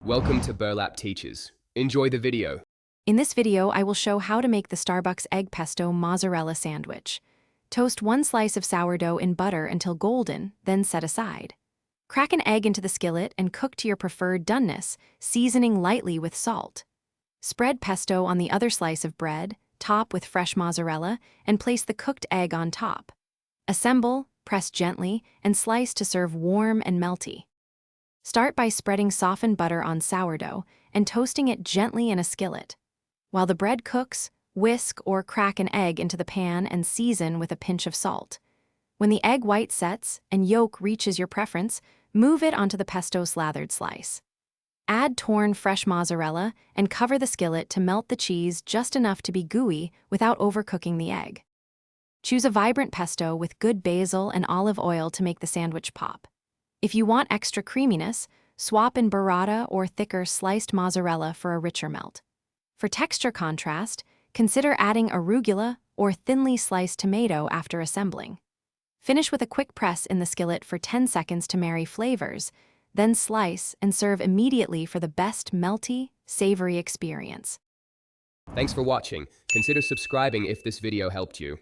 Welcome to Burlap Teachers. Enjoy the video. In this video, I will show how to make the Starbucks egg pesto mozzarella sandwich. Toast one slice of sourdough in butter until golden, then set aside. Crack an egg into the skillet and cook to your preferred doneness, seasoning lightly with salt. Spread pesto on the other slice of bread, top with fresh mozzarella, and place the cooked egg on top. Assemble, press gently, and slice to serve warm and melty. Start by spreading softened butter on sourdough and toasting it gently in a skillet. While the bread cooks, whisk or crack an egg into the pan and season with a pinch of salt. When the egg white sets and yolk reaches your preference, move it onto the pesto slathered slice. Add torn fresh mozzarella and cover the skillet to melt the cheese just enough to be gooey without overcooking the egg. Choose a vibrant pesto with good basil and olive oil to make the sandwich pop. If you want extra creaminess, swap in burrata or thicker sliced mozzarella for a richer melt. For texture contrast, consider adding arugula or thinly sliced tomato after assembling. Finish with a quick press in the skillet for 10 seconds to marry flavors, then slice and serve immediately for the best melty, savory experience. Thanks for watching. Consider subscribing if this video helped you.